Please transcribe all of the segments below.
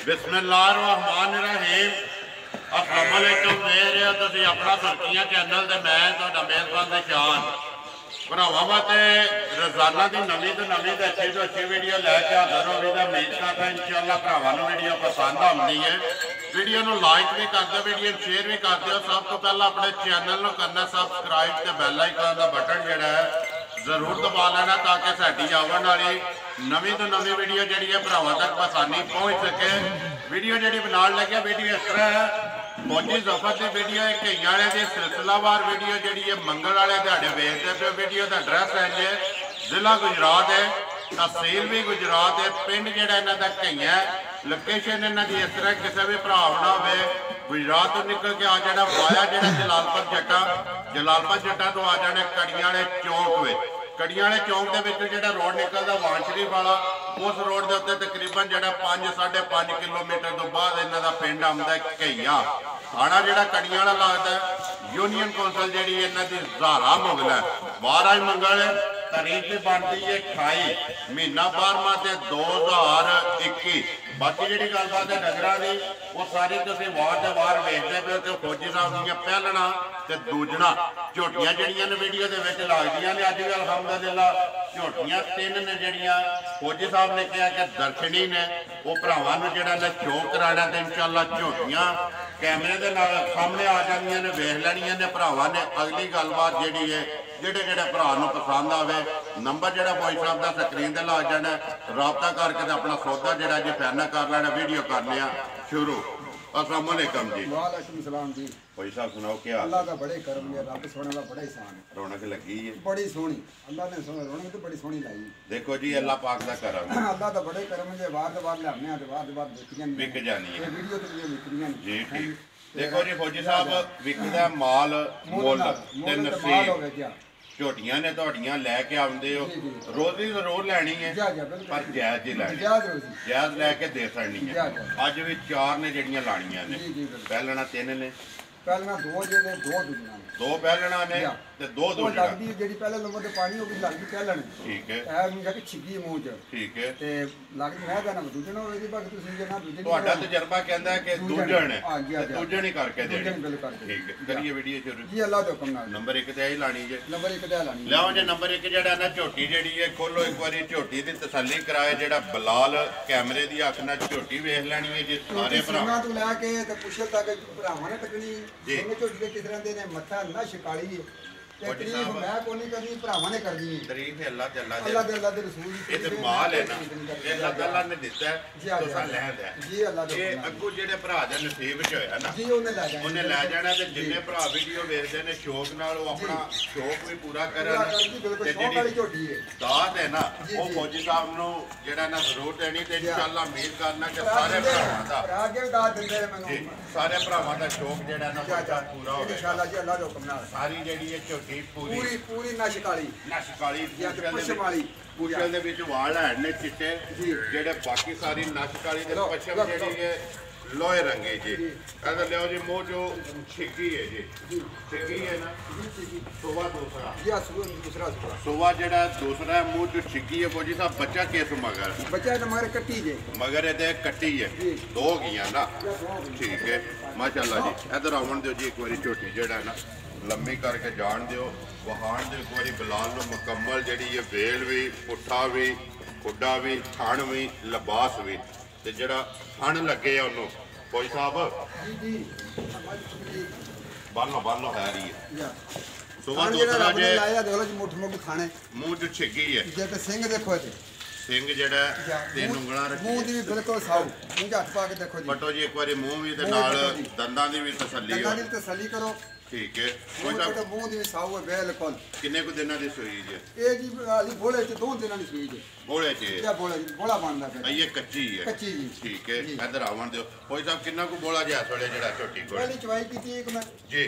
बिस्मिल्लाहिर्रहमानिर्रहीम। अस्सलाम वालेकुम। मेरे तुसीं अपना सुर्खियां चैनल ते मैं तुहाडा मेज़बान निशान भरावां वास्ते रोज़ाना की नवीं तो अच्छी वीडियो लैके हाज़र हो रही है। उम्मीद करता इंशाअल्लाह भरावां नूं वीडियो पसंद आउंदी है। वीडियो नूं लाइक भी कर दो, वीडियो शेयर भी कर दो। सब तो पहला अपने चैनल नूं करना सबसक्राइब ते बैल आइकन का बटन जिहड़ा है जरूर दबा लेना ताकि साडी आवन वाली नवीं तो नवीं वीडियो जी है भरावां तक आसानी पहुँच सके। वीडियो जी बनाने लगे वीडियो इस तरह है फौजी जफर की वीडियो है कई वाले की सिलसिलावार वीडियो जी है मंगल वाले दिहाड़े वेचते पे। वीडियो का एड्रैस है जी जिला गुजरात है, तहसील भी गुजरात है, पिंड जोड़ा इन्हों का कई है। लोकेशन इन्हों की इस तरह किसी भी भरा ना हो गुजरात तो निकल के आ जाना वाया जो जलालपुर जट्टा तो आ जाना कड़ियां वाले चौंक में। कड़ियां वाले चौंक के जो रोड निकलता वान शरीफ वाला उस रोड के उत्ते तकरीबन जो 5-5.5 किलोमीटर तो बाद इन्हों का पिंड आता घईया। थाना जोड़ा कड़ियां वाला लगता है। यूनियन कौंसल जी इन्हों की ज़ारा मुगल है। महाराज मंगल तारीख भी बनती है 28 महीना 12वां 2021। बाकी जी गलबात है नगरा की वो सारी तुम वार से वार वेखते पे हो। फौजी साहब दी पहलना ते दूजना झोटियां जड़ियां ने वीडियो के लगदियां ने। अज भी अलहमदुलिल्लाह झोटियां 3 ने जड़ियां फौजी साहब ने कहा कि दर्शनी ने वो भरावां नूं जिहड़ा ने शो कराना तो इंशाअल्लाह झोटियां कैमरे के नाल सामने आ जांदियां ने, वेख लैणियां ने भरावां ने। अगली गलबात जिहड़ी है जेडे भरा नूं पसंद आवे नंबर जो फौजी साहब का स्क्रीन से लग जाना, रबता करके अपना सौदा जो जी फाइनल कर लेना। वीडियो करने शुरू। अस्सलाम वालेकुम जी। वालेकुम सलाम जी। फौजी साहब सुनाओ क्या हाल? अल्लाह का बड़े करम है, रब सोने का बड़ा एहसान है। रौनक लगी है बड़ी सोहनी अल्लाह ने सोने रौनक तो बड़ी सोहनी लाई। देखो जी अल्लाह पाक का करम है। अल्लाह का बड़े करम है। वार वार लियाने आ वार बिकरियां विक जानी है वीडियो तो बिकरियां जी। ठीक देखो जी फौजी साहब विकदा माल मुल ते नसीब। झोटियां ने तुहाडियां लैके आउंदे हो रोजी जरूर लैनी है पर जायज ही लैनी, जायज लैके दे सकनी है। अज भी 4 ने जड़ियां लानियां ने। पहलना 3 ने, पहलना 2 जे ने 2 दुनिया 2 पहलना ने ते 2 दूजना। लगदी जेडी पहले नंबर ते पानी हो भी लगदी पहलन। ठीक है ए मुंगा कि छिगी मूंह च। ठीक है ते लगदी मैं कहना दूजन हो एदी बात तुसी जे ना दूजन। ਤੁਹਾਡਾ ਤਜਰਬਾ ਕਹਿੰਦਾ ਹੈ ਕਿ ਦੂਜਣ ਹੈ ਤੇ ਦੂਜਣ ਹੀ ਕਰਕੇ ਦੇਣੀ। ਠੀਕ ਹੈ ਕਰੀਏ ਵੀਡੀਓ ਸ਼ੁਰੂ ਜੀ। ਅੱਲਾਹ ਦੇ ਹੁਕਮ ਨਾਲ ਨੰਬਰ 1 ਤੇ ਆਈ ਲਾਣੀ ਜੇ। ਨੰਬਰ 1 ਤੇ ਲਾਣੀ ਲਿਆਓ ਜੇ ਨੰਬਰ 1 ਜਿਹੜਾ ਨਾ ਝੋਟੀ ਜਿਹੜੀ ਹੈ ਖੋਲੋ ਇੱਕ ਵਾਰੀ ਝੋਟੀ ਦੀ ਤਸੱਲੀ ਕਰਾਏ। ਜਿਹੜਾ ਬਲਾਲ ਕੈਮਰੇ ਦੀ ਅੱਖ ਨਾਲ ਝੋਟੀ ਵੇਖ ਲੈਣੀ ਹੈ ਜੀ ਸਾਰੇ ਭਰਾ ਤੋਂ ਲੈ ਕੇ ਤੇ ਪੁੱਛਲ ਤੱਕ ਭਰਾਵਾਂ ਨੇ ਤੱਕਣੀ ਇਹਨੇ ਝੋਟੀ ਦੇ ਕਿਸ ਤਰ੍ਹਾਂ ਦੇ ਨੇ ਮੱਥਾ ਨਾ ਸ਼ਿਕਾਲੀ ਹੈ ਤੇ ਤਰੀਫ ਮੈਂ ਕੋਈ ਨਹੀਂ ਕਰਨੀ ਭਰਾਵਾਂ ਨੇ ਕਰਨੀ ਹੈ। ਤਾਰੀਫ ਅੱਲਾਹ ਦੇ ਅੱਲਾਹ ਦੇ ਰਸੂਲ ਇਹ ਤੇ ਮਾਲ ਹੈ ਨਾ ਇਹ ਅੱਲਾਹ ਨੇ ਦਿੱਤਾ ਤੁਸੀਂ ਲੈਂਦਾ ਜੀ। ਅੱਲਾਹ ਦੇ ਇਹ ਅੱਗੂ ਜਿਹੜੇ ਭਰਾ ਦੇ ਨਸੀਬ ਚ ਹੋਇਆ ਨਾ ਜੀ ਉਹਨੇ ਲੈ ਜਾਣਾ ਤੇ ਜਿੰਨੇ ਭਰਾ ਵੀਡੀਓ ਵੇਖਦੇ ਨੇ ਸ਼ੌਕ ਨਾਲ ਉਹ ਆਪਣਾ ਸ਼ੌਕ ਵੀ ਪੂਰਾ ਕਰਨ ਤੇ ਜਿਹੜੀ ਝੋਟੀ ਹੈ ਦਾਤ ਹੈ ਨਾ ਉਹ ਫੌਜੀ ਸਾਹਿਬ ਨੂੰ ਜਿਹੜਾ ਨਾ ਜ਼ਰੂਰ ਦੇਣੀ ਤੇ ਇਨਸ਼ਾਅੱਲਾ ਉਮੀਦ ਕਰਨਾ ਕਿ ਸਾਰੇ ਭਰਾਵਾਂ ਦਾ ਅੱਗੇ ਦਾਤ ਦਿੰਦੇ ਮੈਨੂੰ ਸਾਰੇ ਭਰਾਵਾਂ ਦਾ ਸ਼ੌਕ ਜਿਹੜਾ ਨਾ ਪੂਰਾ ਹੋਵੇ ਇਨਸ਼ਾਅੱਲਾ ਜੀ। ਅੱਲਾਹ ਦੇ ਹੁਕਮ ਨਾਲ ਸਾਰੀ ਜਿਹੜੀ ਇਹ ਝੋਟੀ ਪੂਰੀ ਨਸ਼ਕਾਲੀ ਪੁੱਛਲ ਦੇ ਵਿੱਚ ਵਾਲ ਹੈ ਨੇ ਚਿੱਟੇ ਜਿਹੜੇ ਬਾਕੀ ਸਾਰੀ ਨਸ਼ਕਾਲੀ ਦੇ ਪਛਮ ਜਿਹੜੀ ਹੈ ਲੋਹੇ ਰੰਗੇ ਜੀ। ਇਹਦਾ ਲਿਓ ਜੀ ਮੂੰਹ ਜੋ ਛਿੱਕੀ ਹੈ ਜੀ ਛਿੱਕੀ ਹੈ ਨਾ ਸੋਵਾ ਦੂਸਰਾ ਸੋਵਾ ਜਿਹੜਾ ਦੂਸਰਾ ਹੈ ਮੂੰਹ ਜੋ ਛਿੱਕੀ ਹੈ ਫੌਜੀ ਸਾਹਿਬ ਬੱਚਾ ਕਿਸ ਮਗਰ ਬੱਚਾ ਤਾਂ ਮਗਰ ਕੱਟੀ ਜੇ ਮਗਰ ਇਹਦੇ ਕੱਟੀ ਹੈ 2 ਗਈਆਂ ਨਾ। ਠੀਕ ਹੈ ਮਾਸ਼ਾਅੱਲਾ ਜੀ। ਇਧਰ ਆਉਣ ਦਿਓ ਜੀ ਇੱਕ ਵਾਰੀ ਝੋਟੀ ਜਿਹੜਾ ਨਾ लम्मी करके जान दियो वहाण दे एक बारी बलाल नु मुकम्मल जड़ी है वेल भी पुट्ठा भी खुडा भी थण भी लिबास भी ते जड़ा थण लगे है उन्होंने फौजी साहब बालो है रही है सुबह दूसरा जे मुंह च छिगी है सिंह देखो सिंह जड़ा 3 ਉਂਗਲਾਂ रखी मुंह दी बिल्कुल साफ मुंह हथ पा के देखो जी पटो जी एक बारी मुंह भी ते नाल दंदां दी भी तसल्ली करो। ठीक है मुंह दी साफ है बिल्कुल। किन्ने को दिनां दी सूई जे ए जी अली बोले च 2 दिनां दी सूई जे बोले च या बोला बनदा फिर ये कच्ची है कच्ची जी। ठीक है इधर आवन दियो फौजी साहब किन्ना को बोला जा सोले जेड़ा छोटी को पहली चवाई कीती एक मैं जी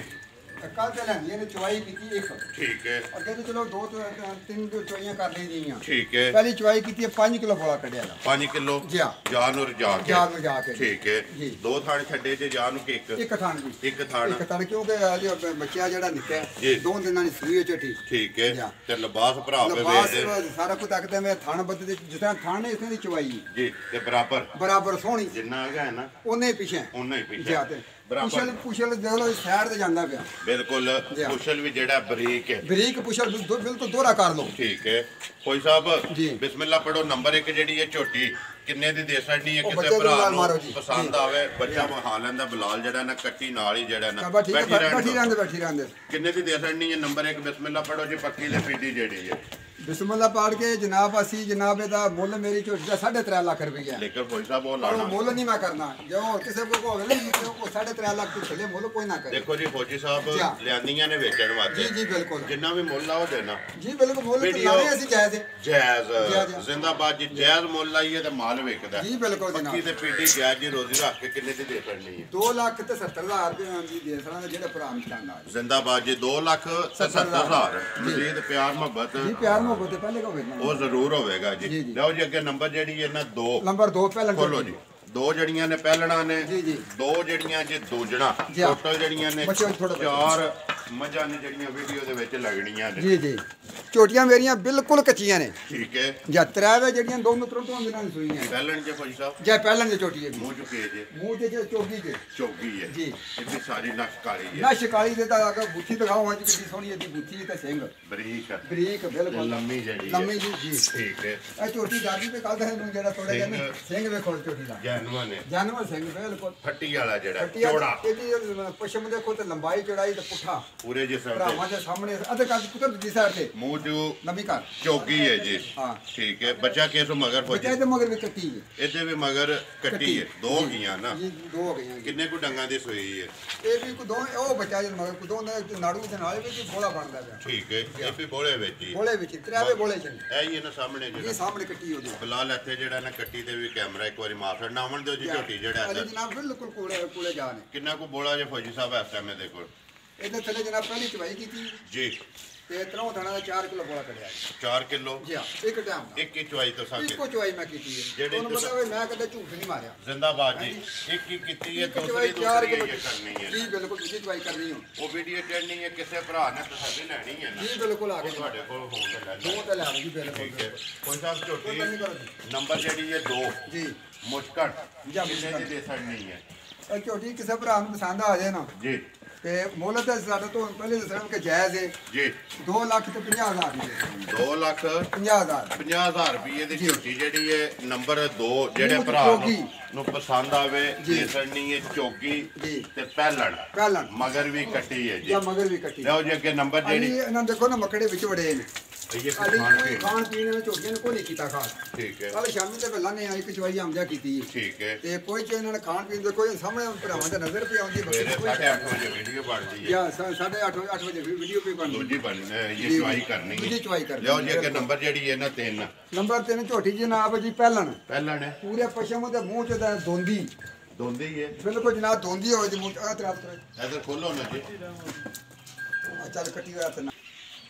ਕੱਲ ਤੇ ਲੈਂਦੀਆਂ ਨੇ ਚਵਾਈ ਕੀਤੀ ਇੱਕ ਠੀਕ ਹੈ ਅੱਗੇ ਤੇ ਚਲੋ 2-3 ਚਵਾਈਆਂ ਕਰ ਲਈ ਦੀਆਂ ਠੀਕ ਹੈ ਪਹਿਲੀ ਚਵਾਈ ਕੀਤੀ 5 ਕਿਲੋ ਬੋਲਾ ਕੱਢਿਆ ਦਾ 5 ਕਿਲੋ ਜੀ ਹਾਂ। ਜਾਨ ਨੂੰ ਰਜਾ ਕੇ ਜਾਨ ਨੂੰ ਜਾ ਕੇ ਠੀਕ ਹੈ ਜੀ। 2 ਥਾਣ ਛੱਡੇ ਜੇ ਜਾਨ ਨੂੰ ਕਿ ਇੱਕ ਥਾਣ ਜੀ ਇੱਕ ਥਾਣ ਇੱਕ ਥਾਣ ਕਿਉਂਕਿ ਅਜੇ ਬੱਚਾ ਜਿਹੜਾ ਨਿੱਕਾ ਜੀ। 2 ਦਿਨਾਂ ਦੀ ਸੂਈ ਹੈ ਝੋਟੀ ਠੀਕ ਜੀ। ਹੈ ਤੇ ਲਿਬਾਸ ਭਰਾ ਕੇ ਲਬਾਸ ਵੇਚਦੇ ਸਾਰਾ ਕੁਝ ਤੱਕਦੇ ਮੈਂ ਥਾਣ ਬੱਦੇ ਜਿਸ ਤਰ੍ਹਾਂ ਥਾਣ ਨੇ ਇਸੇ ਦੀ ਚਵਾਈ ਜੀ ਤੇ ਬਰਾਬਰ ਬਰਾਬਰ ਸੋਹਣੀ ਜਿੰਨਾ ਹੈਗਾ ਹੈ ਨਾ ਉਹਨੇ ਹੀ ਪਿੱਛੇ ਉਹਨਾਂ ਹੀ ਜੀ ਪਿੱਛੇ ਤੇ ਬਰਾਬਰ ਪੁਸ਼ਲ ਦੇਖ ਲਓ ਸਾਈਡ ਤੇ ਜਾਂਦਾ ਪਿਆ ਬਿਲਕੁਲ ਜੀ। ਕੁਸ਼ਲ ਵੀ ਜਿਹੜਾ ਬਰੀਕ ਹੈ ਬਰੀਕ ਪੁਸ਼ਲ ਬਿਲਕੁਲ ਦੋਹਰਾ ਕਰ ਲਓ ਠੀਕ ਹੈ ਕੋਈ ਸਾਹਿਬ ਜੀ। ਬਿਸਮਿਲ੍ਲਾ ਪੜੋ ਨੰਬਰ 1 ਜਿਹੜੀ ਹੈ ਝੋਟੀ ਕਿੰਨੇ ਦੀ ਦੇ ਸਕਣੀ ਹੈ ਉਹ ਕਿਸੇ ਬੱਚੇ ਦੇ ਭਰਾ ਨਾਲ ਨੂੰ ਮਾਰੋ ਜੀ। ਪਸੰਦ ਜੀ। ਆਵੇ ਬੱਚਾ ਬਹਾ ਲੈਂਦਾ ਬਲਾਲ ਜਿਹੜਾ ਨਾ ਕੱਟੀ ਨਾਲ ਹੀ ਜਿਹੜਾ ਨਾ ਕਾਬਾ ਠੀਕ ਹੈ ਬੈਠੀ ਦਿਓ। ਰਹਿੰਦੇ ਕਿੰਨੇ ਦੀ ਦੇ ਸਕਣੀ ਹੈ ਨੰਬਰ 1 ਬਿਸਮਿਲ੍ਲਾ ਪੜੋ ਜੀ ਪੱਕੀ ਲੈ ਪੀਡੀ ਜਿਹੜੀ ਹੈ ਬਿਸਮਿਲ੍ਲਾ ਪਾੜ ਕੇ ਜਨਾਬ ਅਸੀਂ ਜਨਾਬ ਇਹਦਾ ਮੁੱਲ ਮੇਰੀ ਝੋਟੀ ਦਾ 3.5 ਲੱਖ ਰੁਪਈਆ ਲੇਕਿਨ ਕੋਈ ਸਾਹਿਬ ਉਹ ਪਰ ਲਾਣਾ ਉਹ ਮੁੱਲ ਨਹੀਂ ਮੈਂ ਕਰਨਾ ਜੋ ਕਿਸੇ ਕੋਲ ਹੋਵੇ ਨਾ ਜੀ, ਉਹ 3.5 ਲੱਖ ਤੋਂ ਥੱਲੇ ਮੁੱਲ ਕੋਈ ਨਾ ਕਰੇ ਦੇਖੋ ਜੀ ਫੌਜੀ ਸਾਹਿਬ ਜੀ। ਲਿਆਂਦੀਆਂ ਨੇ ਵੇਚਣ ਜੀ ਵਾਸਤੇ ਜੀ ਬਿਲਕੁਲ ਜਿੰਨਾ ਵੀ ਮੁੱਲ ਆ ਉਹ ਦੇਣਾ ਜੀ ਬਿਲਕੁਲ ਮੁੱਲ ਤੇ ਵੀਡੀਓ- ਲਾਣੇ ਅਸੀਂ ਜਾਇਜ਼ ਹੈ। ਜਾਇਜ਼ ਜਾਇਜ਼। ਜ਼ਿੰਦਾਬਾਦ ਜੀ ਜਾਇਜ਼ ਮੁੱਲ ਲਾਈਏ ਤੇ ਮਾਲ ਵੇਚਦਾ ਜੀ ਬਿਲਕੁਲ ਪੱਕੀ ਜਨਾਬ ਤੇ ਪੀਡੀ ਜਾਇਜ਼ ਜੀ ਰੋਜ਼ੀ ਰੱਖ ਕੇ ਕਿੰਨੇ ਦੀ ਦੇ ਸਕਣੀ ਹੈ 2,70,000 ਰੁਪਏ ਦੀ ਦੇ ਸਕਣਾ ਜਿਹੜੇ ਭਰਾ ਮਿਲਦਾ ਜ਼ਿੰਦਾਬਾਦ ਜੀ 2,70,000 ਮਜ਼ੀਦ ਪਿਆਰ ਮੁਹੱਬਤ ਜੀ ਪਿਆਰ ਮੁਹੱਬਤ ਤੇ ਪਹਿਲੇ ਕੋ ਵੇਚਣਾ ਉਹ ਜ਼ਰੂਰ ਹੋਵੇਗਾ ਜੀ, ਜੀ ਜੀ। ਲਓ ਜੀ ਅੱਗੇ ਨੰਬਰ ਜਿਹੜੀ ਹੈ ਨਾ 2 ਨੰਬਰ 2 ਪਹਿਲਾਂ ਖੋਲੋ ਜੀ 2 ਜੜੀਆਂ ਨੇ ਪਹਿਲਣਾ ਨੇ ਜੀ, ਜੀ। 2 ਜੜੀਆਂ ਜੀ ਦੂਜਣਾ ਜੀ ਹਾਂ। ਟੋਟਲ ਜੜੀਆਂ ਨੇ ਬੱਚੇ ਥੋੜ੍ਹਾ 4 ਮੱਝਾਂ ਨੇ ਜਿਹੜੀਆਂ ਵੀਡੀਓ ਦੇ ਵਿੱਚ ਲੱਗਣੀਆਂ ਨੇ ਜੀ ਜੀ ਝੋਟੀਆਂ ਮੇਰੀਆਂ ਬਿਲਕੁਲ ਕੱਚੀਆਂ ਨੇ ਠੀਕ ਹੈ ਜਾਂ ਤਰਾਵੇ ਜਿਹੜੀਆਂ ਦੋ ਤੁਰੰਤ ਦਿਨਾਂ ਦੀ ਸੂਈਆਂ ਪਹਿਲਣ ਜੇ ਫੌਜੀ ਸਾਹਿਬ ਜਾਂ ਪਹਿਲਾਂ ਦੀ ਝੋਟੀ ਹੈ ਵੀ। ਮੂੰਹ ਚੁਕੇ ਜੇ ਮੂੰਹ ਤੇ ਜੇ ਚੋਗੀ ਤੇ ਚੌਗੀ ਹੈ ਜੀ। ਇਹਦੀ ਸਾਰੀ ਨਕਸ਼ ਕਾਲੀ ਹੈ ਨਾ ਸ਼ਿਕਾਰੀ ਦੇ ਤਾਂ ਅਗਰ ਬੁੱਥੀ ਦਿਖਾਓ ਅੱਜ ਕਿੰਨੀ ਸੋਹਣੀ ਇਹਦੀ ਬੁੱਥੀ ਤੇ ਸਿੰਘ ਬਰੀਕ ਹੈ ਬਰੀਕ ਬਿਲਕੁਲ ਲੰਮੀ ਜਿਹੜੀ ਹੈ। ਲੰਮੀ ਜੀ ਜੀ ਠੀਕ ਹੈ ਇਹ ਝੋਟੀ ਦਾਦੀ ਤੇ ਕੱਲ ਦਾ ਇਹਨੂੰ ਜਿਹੜਾ ਥੋੜਾ ਜਿਹਾ ਨਾ ਸਿੰਘ। ਸਿੰਘ ਵੇਖੋ ਝੋਟੀ ਦਾ ਜਾਨਵਰ ਨੇ ਜਾਨਵਰ ਸਿੰਘ ਬਿਲਕੁਲ ਫੱਟੀ ਵਾਲਾ ਜਿਹੜਾ ਕੱਟੀਆ ਚੌੜਾ ਇਹਦੀ ਪਸ਼ਮ ਦੇਖੋ ਤੇ ਲੰਬਾਈ ਚੌੜਾਈ ਤੇ ਪੁੱਠਾ ਪੂਰੇ ਜਿਸਮ ਭਰਾਵਾਂ ਤੇ ਦੇ ਸਾਹਮਣੇ ਅੱਧੇ ਕੱਦ ਪੁੱਤਰ ਦੀ ਸਾਈਡ ਤੇ ਮੂੰਹ ਜੋ ਨਵੀਂ ਘਰ ਚੌਗੀ ਹੈ ਜੀ ਹਾਂ ਠੀਕ ਹੈ ਬੱਚਾ ਕਿਸ ਮਗਰ ਬੱਚਾ ਫੌਜੀ ਇਹਦੇ ਮਗਰ ਵੀ ਕੱਟੀ ਹੈ ਇਹਦੇ ਵੀ ਮਗਰ ਕੱਟੀ ਹੈ ਦੋ ਜੀ, ਗਈਆਂ ਨਾ ਜੀ ਦੋ ਹੋ ਗਈਆਂ ਜੀ। ਕਿੰਨੇ ਕੁ ਡੰਗਾਂ ਦੀ ਸੂਈ ਹੈ ਇਹ ਵੀ ਕੋ ਦੋ ਉਹ ਬੱਚਾ ਜਦ ਮਗਰ ਕੋ ਦੋ ਨਾੜੂ ਦੇ ਨਾਲ ਵਿੱਚ ਬੋਲਾ ਬਣਦਾ ਪਿਆ ਠੀਕ ਹੈ ਇਹ ਵੀ ਬੋਲੇ ਵਿੱਚ ਹੀ ਬੋਲੇ ਵਿੱਚ ਤਰਾਵੇ ਬੋਲੇ ਚ ਇਹ ਹੀ ਹੈ ਨਾ ਸਾਹਮਣੇ ਇਹ ਜਿਹੜਾ ਸਾਹਮਣੇ ਕੱਟੀ ਉਹਦੀ ਫਿਲਹਾਲ ਇੱਥੇ ਜਿਹੜਾ ਨਾ ਕੱਟੀ ਤੇ ਵੀ ਕੈਮਰਾ ਇੱਕ ਵਾਰੀ ਮਾਰ ਛੱਡਣਾ ਆਉਣ ਦਿਓ ਜੀ ਝੋਟੀ ਜਿਹੜਾ ਅਜੇ ਇੱਧਰ। ਜਨਾਬ ਬਿਲਕੁਲ ਕੋਲੇ ਕੋਲੇ ਜਾ ਨੇ ਕਿੰਨਾ ਕੁ ਬੋਲਾ ਜੇ ਫੌਜੀ ਸਾਹਿਬ ਇਸ ਟਾਈਮ ਇਹਦੇ ਕੋਲ ਇਹਦੇ ਥੱਲੇ ਜਨਾਬ ਪਹਿਲੀ ਚਵਾਈ ਕੀਤੀ ਜੀ ਤੇ ਤਰੋਂ ਥਾਣਾ ਦਾ 4 ਕਿਲੋ ਬੋਲਾ ਕੱਢਿਆ 4 ਕਿਲੋ ਜੀ ਹਾਂ ਇੱਕ ਟਾਈਮ ਦਾ ਇੱਕ ਹੀ ਚਵਾਈ ਤੋਂ ਸਾਕੇ ਇੱਕੋ ਚਵਾਈ ਮੈਂ ਕੀਤੀ ਹੈ ਜਿਹੜੇ ਤੁਹਾਨੂੰ ਪਤਾ ਹੋਵੇ ਮੈਂ ਕਦੇ ਝੂਠ ਨਹੀਂ ਮਾਰਿਆ ਜ਼ਿੰਦਾਬਾਦ ਜੀ ਇੱਕ ਹੀ ਕੀਤੀ ਹੈ ਇੱਕ ਚਵਾਈ ਦੂਸਰੀ 4 ਦੂਸਰੀ ਕਿਲੋ ਇਹ ਕਰਨੀ ਹੈ ਜੀ ਬਿਲਕੁਲ ਦੂਜੀ ਚਵਾਈ ਕਰਨੀ ਹੋ ਉਹ ਵੀਡੀਓ ਚੜਨੀ ਹੈ ਕਿਸੇ ਭਰਾ ਨੇ ਤਸੱਲੀ ਲੈਣੀ ਹੈ ਨਾ ਜੀ ਬਿਲਕੁਲ ਆ ਉਹ ਕੇ ਤੁਹਾਡੇ ਕੋਲ ਹੋਣ ਤੇ ਲੈ ਦੋ ਲਓ ਤੇ ਲੈ ਆਓ ਜੀ ਬਿਲਕੁਲ ਠੀਕ ਹੈ ਕੋਈ ਸਾਹਿਬ ਕੋਈ ਗੱਲ ਨਹੀਂ ਝੋਟੀ ਕਰੋ ਜੀ। ਨੰਬਰ ਜਿਹੜੀ ਹੈ 2 ਜੀ ਮੁਸ਼ਕਲ ਜਾਂ ਕਿੰਨੇ ਮੁਸ਼ਕਲ। ਦੀ ਦੇ ਸਕਣੀ ਹੈ ਇਹ ਝੋਟੀ ਕਿਸੇ ਭਰਾ ਨੂੰ ਪਸੰਦ ਆ ਜਾਏ ਨਾ ਜੀ ਤੇ ਮੁੱਲ ਤੇ ਸਾਡੇ ਤੋਂ ਪਹਿਲੇ ਦੱਸਣਾ ਕਿ ਜਾਇਜ਼ ਹੈ ਜੀ 2 ਲੱਖ ਤੇ 50,000 ਦੀ 2 ਲੱਖ 50,000 50,000 ਰੁਪਏ ਦੀ ਜੀ। ਝੋਟੀ ਜਿਹੜੀ ਹੈ ਨੰਬਰ 2 ਜਿਹੜੇ ਮੂੰਹ ਭਰਾ ਚੌਗੀ। ਨੂੰ ਪਸੰਦ ਆਵੇ ਜੀ। ਦੇ ਸਕਣੀ ਹੈ ਚੌਗੀ ਜੀ। ਤੇ ਪਹਿਲਣ ਪਹਿਲਾਂ ਮਗਰ ਵੀ ਕੱਟੀ ਹੈ ਜੀ ਜਾਂ ਮਗਰ ਵੀ ਕੱਟੀ ਲਓ ਜੀ ਅੱਗੇ ਨੰਬਰ ਅਲੀ ਜਿਹੜੀ ਇਹਨਾਂ ਦੇਖੋ ਨਾ ਮੱਕੜੇ ਵਿੱਚ ਵੜੇ ਨੇ ਇਹ ਅਲੀ ਖਾਣ ਕੋਈ ਪੀਣ। ਖਾਣ ਪੀਣ ਵਿੱਚ ਝੋਟੀਆਂ ਨੇ ਕੋਈ ਨਹੀਂ ਕੀਤਾ ਖਾਸ ਠੀਕ ਹੈ ਕੱਲ ਸ਼ਾਮੀ ਤੇ ਪਹਿਲਾਂ ਨੇ ਇੱਕ ਚਵਾਈ ਆਮਜਾ ਕੀਤੀ ਠੀਕ ਹੈ ਤੇ ਕੋਈ ਚ ਇਹਨਾਂ ਨੇ ਖਾਣ ਪੀਣ ਦੇ ਕੋਈ ਸਾਹਮਣੇ ਭਰਾਵਾਂ ਦਾ ਨਜ਼ਰ ਪਈ ਆਉਂਦੀ ਬੱਚੇ ਮੇਰੇ ਕੋਈ 8:30 ਵਜੇ ਵੀਡੀਓ ਬਣਦੀ ਹੈ ਜਾਂ 8:30 ਵਜੇ ਵੀਡੀਓ ਪੇ ਬਣਦੀ ਦੂਜੀ ਬਣਨੀ ਹੈ ਇਹ ਜੀ। ਚੁਆਈ ਕਰਨੀ ਦੂਜੀ ਚੁਆਈ ਕਰਨੀ ਲਓ ਜੀ ਅੱਗੇ ਹੈ। ਨੰਬਰ ਜਿਹੜੀ ਹੈ ਨਾ 3 ਨੰਬਰ 3 ਝੋਟੀ ਜਨਾਬ ਜੀ ਪਹਿਲਣ ਪਹਿਲਣ ਹੈ ਪੂਰੇ ਪਸ਼ਮ ਦੇ ਮੂੰਹ ਚ ਤਾਂ ਦੋਂਦੀ ਦੋਂਦੀ ਹੈ ਬਿਲਕੁਲ ਜਨਾਬ ਦੋਂਦੀ ਹੋਵੇ ਜੀ ਮੂੰਹ ਆ ਤਰਾਪ ਇਧਰ ਖੋਲੋ ਨਾ ਜੀ ਚੱਲ ਕੱਟੀ ਹੋਇਆ ਤੇ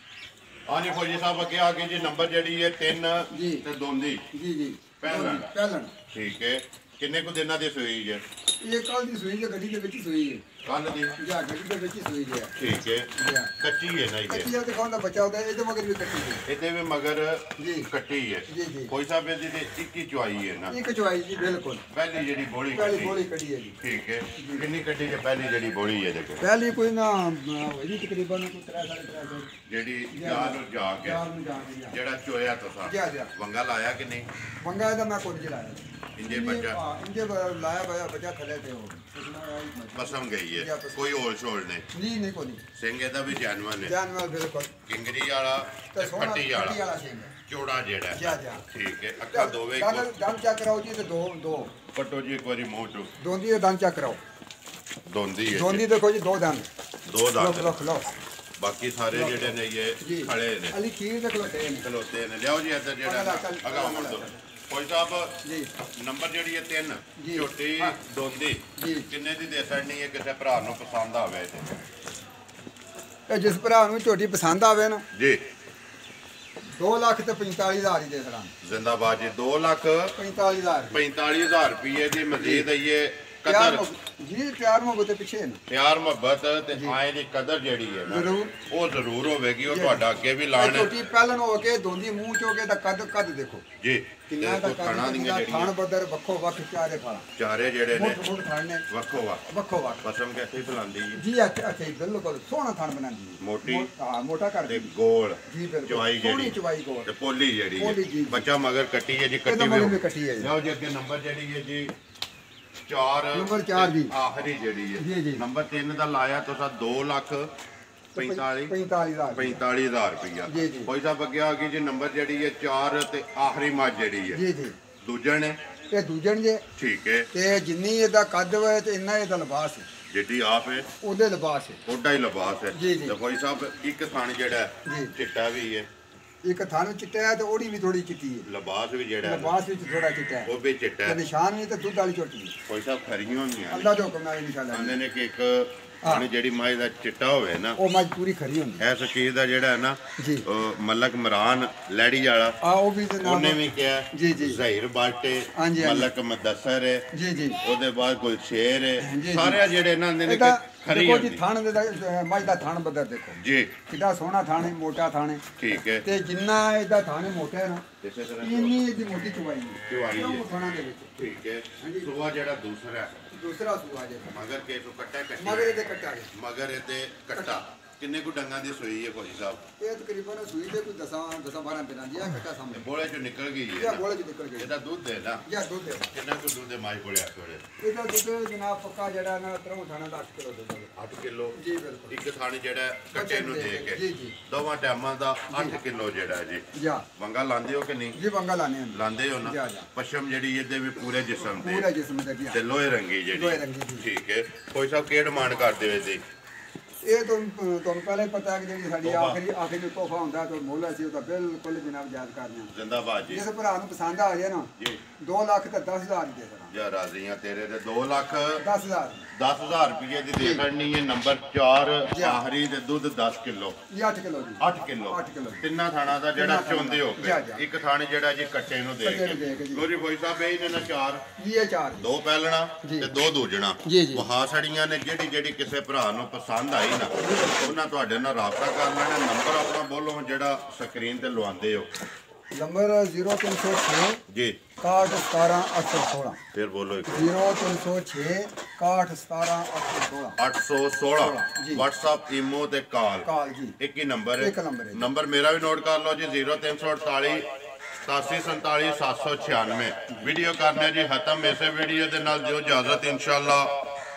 ਹਾਂਜੀ ਫੌਜੀ ਸਾਹਿਬ ਅੱਗੇ ਆ ਗਏ ਜੀ ਨੰਬਰ ਜਿਹੜੀ ਹੈ 3 ਜੀ। ਤੇ ਦੋਂਦੀ ਜੀ ਜੀ ਪਹਿਲਣ। ਪਹਿਲਣ ਠੀਕ ਹੈ ਕਿੰਨੇ ਕੁ ਦਿਨਾਂ ਦੀ ਸੂਈ ਹੈ ਇਹ ਕੱਲ ਦੀ ਸੂਈ ਜੇ ਗੱਡੀ ਦੇ ਵਿੱਚ ਹੀ ਸੂਈ ਹੈ ਕੱਲ ਦੀ ਜਾਂ ਗੱਡੀ ਦੇ ਵਿੱਚ ਹੀ ਸੂਈ ਹੈ ਠੀਕ ਹੈ ਜੀ ਕੱਚੀ ਹੈ ਨਾ ਇਹ ਕੱਟੀ ਆ ਤੇ ਖਾਣ ਦਾ ਬੱਚਾ ਹੁੰਦਾ ਇਹਦੇ ਮਗਰ ਵੀ ਕੱਟੀ ਹੈ ਇਹਦੇ ਵੀ ਮਗਰ ਜੀ। ਕੱਟੀ ਹੈ ਜੀ, ਜੀ। ਕੋਈ ਸਾਹਿਬ ਇਹਦੀ ਤੇ 21 ਚੁਆਈ ਹੈ ਨਾ ਇੱਕ ਚਵਾਈ ਜੀ ਬਿਲਕੁਲ ਪਹਿਲੀ ਜਿਹੜੀ ਬੋਲੀ ਪਹਿਲੀ ਕੱਟੀ ਗੋਲੀ ਕੱਢੀ ਹੈ ਜੀ ਠੀਕ ਹੈ ਕਿੰਨੀ ਕੱਟੀ ਜੇ ਪਹਿਲੀ ਜਿਹੜੀ ਬੋਲੀ ਹੈ ਦੇਖੋ ਪਹਿਲੀ ਕੋਈ ਨਾ ਇਹਦੀ ਤਕਰੀਬਨ ਕੋਈ 3.5 ਜਿਹੜੀ ਜਾਨ ਨੂੰ ਜਾ ਕੇ ਚਾਰ ਨੂੰ ਜਾ ਕੇ ਜਾ ਜਿਹੜਾ ਚੋਇਆ ਤੁਸੀਂ ਜਾ ਜਾ ਵੰਗਾ ਲਾਇਆ ਕਿ ਨਹੀਂ ਮੰਗਾ ਇਹਦਾ ਮੈਂ ਕੋਈ ਚਲਾਇਆ ਇੰਜੇ ਬੱਚਾ ਇੰਜੇ ਲਾਇਆ ਬਾਇਆ ਬੱਚਾ ਥੱਲੇ ਤੇ ਹੋ ਪਸਮ ਗਈ ਜੀ, ਹੈ ਪਸਮ। ਕੋਈ ਹੋਲ ਛੋਲ ਨਹੀਂ ਨਹੀਂ ਨਹੀਂ ਕੋਈ ਸਿੰਘ ਇਹਦਾ ਵੀ ਜਾਨਵਰ ਹੈ ਜਾਨਵਰ ਬਿਲਕੁਲ ਕਿੰਗਰੀ ਵਾਲਾ ਤੇ ਤੇ ਸੋਹਣਾ ਪੱਟੀ ਕੱਟੀ ਵਾਲਾ ਵਾਲਾ ਸਿੰਘ ਚੋੜਾ ਜਿਹੜਾ ਜਾ ਜਾ ਠੀਕ ਹੈ ਅੱਖਾਂ ਦੋਵੇਂ ਇੱਕੋ ਦੰਦ ਚੱਕ ਕਰਾਓ ਜੀ ਤੇ ਦੋ ਪੱਟੋ ਜੀ ਇੱਕ ਵਾਰੀ ਮੂੰਹ ਚੋਂ ਦੋਂਦੀ ਦੇ ਦੰਦ ਚੱਕ ਕਰਾਓ ਦੋਂਦੀ ਹੈ ਦੋਂਦੀ ਦੇਖੋ ਜੀ ਦੋ ਦੰਦ ਦੋ ਦੰਦ ਲੋ ਲੋ ਬਾਕੀ ਸਾਰੇ ਜਿਹੜੇ ਨੇ ਜੀ ਇਹ ਖੜੇ ਨੇ ਅਲੀ ਖੀਰ ਦੇ ਖਲੋਤੇ ਨੇ ਖਲੋਤੇ ਨੇ ਲਿਆਓ ਜੀ ਇੱਧਰ ਜਿਹੜਾ ਅਗਾ ਮੜ ਦੋ ਕੋਈ ਸਾਹਿਬ ਜੀ ਨੰਬਰ ਜਿਹੜੀ ਹੈ 3 ਜੀ। ਝੋਟੀ ਦੋਂਦੀ ਜੀ। ਕਿੰਨੇ ਦੀ ਦੇ ਸਕਣੀ ਹੈ ਕਿਸੇ ਭਰਾ ਨੂੰ ਪਸੰਦ ਆਵੇ ਤੇ ਤੇ ਜਿਸ ਭਰਾ ਨੂੰ ਝੋਟੀ ਪਸੰਦ ਆਵੇ ਨਾ ਜੀ 2,45,000 ਹੀ ਦੇ ਦੇਣਾ। ਜ਼ਿੰਦਾਬਾਦ ਜੀ 2,45,000 45,000 ਰੁਪਏ ਦੀ ਮਜ਼ੀਦ ਆਈਏ ਪਿਆਰ ਕਦਰ ਜੀ ਪਿਆਰ ਮੁਹੱਬਤ ਦੇ ਪਿੱਛੇ ਨਾ ਪਿਆਰ ਮੁਹੱਬਤ ਤੇ ਆਏ ਦੀ ਕਦਰ ਜਿਹੜੀ ਹੈ ਨਾ ਜ਼ਰੂਰ ਉਹ ਜ਼ਰੂਰ ਹੋਵੇਗੀ ਉਹ ਤੁਹਾਡਾ ਅੱਗੇ ਵੀ ਇਹ ਲਾਣ ਝੋਟੀ ਪਹਿਲਾਂ ਹੋ ਕੇ ਦੋਂਦੀ ਮੂੰਹ ਚੋ ਕੇ ਤਾਂ ਕੱਦ ਦੇਖੋ ਜੀ ਕਿੰਨਾ ਦਾ ਖਾਣਾ ਦੀਆਂ ਕੱਦ ਥਾਣ ਜਿਹੜੀਆਂ ਬੱਦਰ ਵੱਖੋ ਵੱਖ ਚਾਰੇ ਫਾਲਾ ਚਾਰੇ ਜਿਹੜੇ ਨੇ ਮੁੱਠ ਥਾਣ ਨੇ ਵੱਖੋ ਵੱਖ ਪਸਮ ਕਿੱਥੇ ਫਲਾਂਦੀ ਜੀ ਜੀ ਅੱਛਾ ਬਿਲਕੁਲ ਸੋਹਣਾ ਥਾਣ ਬਣਾਉਂਦੀ ਹੈ ਮੋਟੀ ਹਾਂ ਮੋਟਾ ਤੇ ਕਰਦੀ ਗੋਲ ਜੀ ਬਿਲਕੁਲ ਚਵਾਈ ਸੋਹਣੀ ਜਿਹੜੀ ਚਵਾਈ ਗੋਲ ਤੇ ਪੋਲੀ ਜਿਹੜੀ ਪੋਲੀ ਹੈ ਜੀ। ਬੱਚਾ ਮਗਰ ਕੱਟੀ ਹੈ ਜੀ ਇਹਦਾ ਕੱਟੀ ਮਗਰ ਵੀ ਕੱਟੀ ਹੈ ਜੀ। ਲਓ ਜੀ ਅੱਗੇ ਨੰਬਰ ਜਿਹੜੀ ਹੈ ਜੀ 4 ਨੰਬਰ 4 ਜੀ। ਆਖਰੀ ਜਿਹੜੀ ਜੀ, ਹੈ ਜੀ। ਨੰਬਰ 3 ਦਾ ਲਾਇਆ ਤੁਸੀਂ 2,45,000 45,000 ਰੁਪਇਆ ਜੀ, ਜੀ। ਕੋਈ ਸਾਹਿਬ ਅੱਗੇ ਆ ਗਈ ਜੀ ਨੰਬਰ ਜਿਹੜੀ ਹੈ 4 ਤੇ ਆਖਰੀ ਮੱਝ ਜਿਹੜੀ ਹੈ ਜੀ ਜੀ ਦੂਜਣ ਹੈ ਇਹ ਦੂਜਣ ਜੇ ਠੀਕ ਹੈ ਤੇ ਜਿੰਨੀ ਇਹਦਾ ਕੱਦ ਹੋਏ ਤੇ ਇੰਨਾ ਇਹਦਾ ਲਿਬਾਸ ਹੈ ਜਿੱਡੀ ਆਪ ਹੈ ਉਹਦੇ ਲਿਬਾਸ ਹੈ ਉਹਦਾ ਹੀ ਲਿਬਾਸ ਹੈ ਜੀ, ਜੀ। ਤੇ ਕੋਈ ਸਾਹਿਬ ਇੱਕ ਥਣ ਜਿਹੜਾ ਹੈ, ਜੀ। ਚਿੱਟਾ ਵੀ ਹੈ ਇੱਕ ਥਣ ਚਿੱਟਾ ਹੈ ਤੇ ਉਹਦੀ ਵੀ ਥੋੜੀ ਚਿੱਟੀ ਹੈ ਲਿਬਾਸ ਵੀ ਜਿਹੜਾ ਹੈ ਨਾ, ਲਿਬਾਸ ਵਿੱਚ ਥੋੜਾ ਚਿੱਟਾ ਹੈ ਉਹ ਵੀ ਚਿੱਟਾ ਤੇ ਹੈ ਨਿਸ਼ਾਨ ਵੀ ਤੇ ਦੁੱਧ ਵਾਲੀ ਝੋਟੀ ਹੈ ਕੋਈ ਸਾਹਿਬ ਖਰੀਆਂ ਹੁੰਦੀਆਂ ਨੇ ਅੱਲਾ ਦੇ ਹੁਕਮ ਨਾਲ ਇਹ ਨਿਸ਼ਾਨ ਹੈ ਕਹਿੰਦੇ ਨੇ ਕਿ ਇੱਕ ਥਣ ਜਿਹੜੀ ਮੱਝ ਦਾ ਚਿੱਟਾ ਹੋਵੇ ਨਾ ਉਹ ਮੱਝ ਪੂਰੀ ਖਰੀ ਹੁੰਦੀ ਹੈ ਇਸ ਚੀਜ਼ ਦਾ ਜਿਹੜਾ ਹੈ ਨਾ ਜੀ ਉਹ ਮਲਕ ਮਰਾਨ ਲੈੜੀ ਵਾਲਾ ਆ ਉਹ ਵੀ ਤੇ ਨਾਮ ਉਹਨੇ ਵੀ ਕਿਹਾ ਜੀ, ਜੀ। ਜ਼ਹੀਰ ਬਾਟੇ ਹਾਂਜੀ, ਹਾਂਜੀ। ਮਲਕ ਮਦਸਰ ਹੈ ਜੀ ਜੀ ਉਹਦੇ ਬਾਅਦ ਗੁਲਸ਼ੇਰ ਹੈ ਜੀ, ਜੀ। ਸਾਰੇ ਜਿਹੜੇ ਇਹਨਾਂ ਦੇ ਨੇ ਇਹਦਾ ਕਿ ਖਰੀ ਦੇਖੋ ਜੀ ਹੁੰਦੀ ਥਣ ਦੇ ਮੱਝ ਦਾ ਥਣ ਬੱਦਰ ਦੇਖੋ ਜੀ ਕਿੱਡਾ ਸੋਹਣਾ ਥਣ ਹੈ ਮੋਟਾ ਥਣ ਹੈ ਠੀਕ ਹੈ ਤੇ ਜਿੰਨਾ ਇਹਦਾ ਥਣ ਮੋਟਾ ਹੈ ਨਾ ਇਸੇ ਤਰ੍ਹਾਂ ਇੰਨੀ ਇਹਦੀ ਮੋਟੀ ਚਵਾਈ ਹੈ ਚਵਾਈ ਹੈ। ਕਿਉਂ ਥਣਾਂ ਦੇ ਵਿੱਚ ਠੀਕ ਹੈ ਹਾਂਜੀ। ਸੂਆ ਜਿਹੜਾ ਦੂਸਰਾ ਹੈ, ਦੂਸਰਾ ਸੂਆ ਜੇ ਮਗਰ ਕੇ ਤੋਂ ਕੱਟਾ ਕੱਟੀ ਮਗਰ ਇਹਦੇ ਕੱਟਾ ਗਿਆ ਮਗਰ ਇਹਦੇ ਕੱਟਾ ਕਿੰਨੇ ਕੁ ਡੰਗਾਂ ਦੀ ਸੂਈ ਹੈ ਕੋਈ ਸਾਹਿਬ ਇਹ ਤਕਰੀਬਨ ਸੂਈ ਦੇ ਕੋਈ 10-12 ਦਿਨਾਂ ਦੀ ਆ ਕੱਟਾ ਸਾਹਮਣੇ ਬੋਲੇ ਚੋਂ ਨਿਕਲ ਗਈ ਇਹ ਹੈ ਗੋਲੇ ਚ ਨਿਕਲ ਗਈ ਇਹਦਾ ਦੁੱਧ ਹੈ ਨਾ ਜਾਂ ਦੁੱਧ ਹੈ ਕਿੰਨਾ ਕੁ ਦੁੱਧ ਹੈ ਮਾਈ ਕੋਲੇ ਆ ਕੋਲੇ ਇਹਦਾ ਦੁੱਧ ਜਨਾਬ ਪੱਕਾ ਜਿਹੜਾ ਨਾ ਤਰੋਂ ਥਾਣਾ ਦਾ 8 ਕਿਲੋ ਦੁੱਧ ਹੈ 8 ਕਿਲੋ ਜੀ ਬਿਲਕੁਲ ਇੱਕ ਥਾਣੀ ਜਿਹੜਾ ਕੱਟੇ ਨੂੰ ਦੇ ਕੇ ਜੀ, ਜੀ। ਦੋਵਾਂ ਟਾਈਮਾਂ ਦਾ 8 ਕਿਲੋ ਜਿਹੜਾ ਹੈ ਜੀ ਜਾਂ ਵੰਗਾ ਲਾਉਂਦੇ ਹੋ ਕਿ ਨਹੀਂ ਜੀ ਬੰਗਾ ਲਾਣੇ ਹਨ ਲਾਉਂਦੇ ਹੋ ਜਾ, ਨਾ ਜਾ। ਪਸ਼ਮ ਜਿਹੜੀ ਇਹਦੇ ਵੀ ਪੂਰੇ ਜਿਸਮ ਪੂਰਾ ਤੇ ਜਿਸਮ ਦੇ ਗਿਆ ਤੇ ਲੋਹੇ ਰੰਗੀ ਲੋਹੇ ਜਿਹੜੀ ਰੰਗੀ ਜੀ। ਠੀਕ ਹੈ ਕੋਈ ਸਾਹਿਬ ਕੀ ਡਿਮਾਂਡ ਕਰਦੇ ਹੋ ਇਹਦੀ ਇਹ ਤੁਹਾਨੂੰ ਪਹਿਲੇ ਪਤਾ ਹੈ ਕਿ ਜਿਹੜੀ ਸਾਡੀ ਤੋਹਫ਼ਾ। ਆਖਰੀ ਤੋਹਫਾ ਹੁੰਦਾ ਤਾਂ ਮੁੱਲ ਅਸੀਂ ਉਹਦਾ ਬਿਲਕੁਲ ਜਨਾਬ ਯਾਦ ਕਰਦੇ ਹਾਂ ਜ਼ਿੰਦਾਬਾਦ ਜੀ ਜਿਸ ਭਰਾ ਨੂੰ ਪਸੰਦ ਆ ਜਾਏ ਨਾ ਜੀ 2 ਲੱਖ ਤੇ 10,000 ਹੀ ਦੇ ਦੇਣਾ ਜਾਂ ਰਾਜ਼ੀਆਂ ਤੇਰੇ ਤੇ 2 ਲੱਖ 10,000 10,000 ਰੁਪਏ ਦੀ ਦੇ ਕਰਨੀ ਹੈ ਨੰਬਰ 4 ਜੀ। ਆਖਰੀ ਤੇ ਦੁੱਧ 10 ਕਿਲੋ ਜਾਂ 8 ਕਿਲੋ ਜੀ 8 ਕਿਲੋ 8 ਕਿਲੋ ਤਿੰਨਾਂ ਥਾਣਾ ਦਾ ਜਿਹੜਾ ਤਿੰਨਾਂ ਚੁੰਦੇ ਹੋ ਜਾ, ਕੇ ਜਾ। ਇੱਕ ਥਾਣੇ ਜਿਹੜਾ ਜੀ ਕੱਟੇ ਨੂੰ ਦੇ ਕੱਟੇ ਨੂੰ ਦੇ ਕੇ ਕੇ ਜੀ। ਲੋਰੀ ਭਾਈ ਸਾਹਿਬ ਇਹ ਨੇ ਨਾ 4 ਜੀ ਇਹ 4 ਦੋ ਪਹਿਲਣਾ ਜੀ। ਤੇ ਦੋ ਦੂਜਣਾ ਜੀ, ਜੀ। ਵਹਾ ਸੜੀਆਂ ਨੇ ਜਿਹੜੀ ਕਿਸੇ ਭਰਾ ਨੂੰ ਪਸੰਦ ਆਈ ਨਾ ਉਹਨਾਂ ਤੁਹਾਡੇ ਨਾਲ ਰਾਬਤਾ ਕਰ ਲੈਣਾ ਨੰਬਰ ਆਪਣਾ ਬੋਲੋ ਜਿਹੜਾ ਸਕਰੀਨ ਤੇ ਲਵਾਉਂਦੇ ਹੋ ਨੰਬਰ 0306 ਜੀ 6117 816 ਫਿਰ ਬੋਲੋ ਇੱਕ 0306 6117 816 816 ਜੀ। WhatsApp ਈਮੋ ਤੇ ਕਾਲ ਕਾਲ ਜੀ ਇੱਕ ਹੀ ਨੰਬਰ ਹੈ ਇੱਕ ਨੰਬਰ ਹੈ ਜੀ। ਨੰਬਰ ਮੇਰਾ ਵੀ ਨੋਟ ਕਰ ਲਓ ਜੀ 0348 8747 796 ਵੀਡੀਓ ਕਰਨੇ ਜੀ ਖਤਮ ਇਸੇ ਵੀਡੀਓ ਦੇ ਨਾਲ ਦਿਓ ਇਜਾਜ਼ਤ ਇਨਸ਼ਾਅੱਲਾ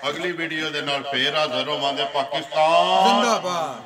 ਅਗਲੀ ਵੀਡੀਓ ਦੇ ਨਾਲ ਫੇਰ ਹਾਜ਼ਰ ਹੋਵਾਂਗੇ ਪਾਕਿਸਤਾਨ ਜ਼ਿੰਦਾਬਾਦ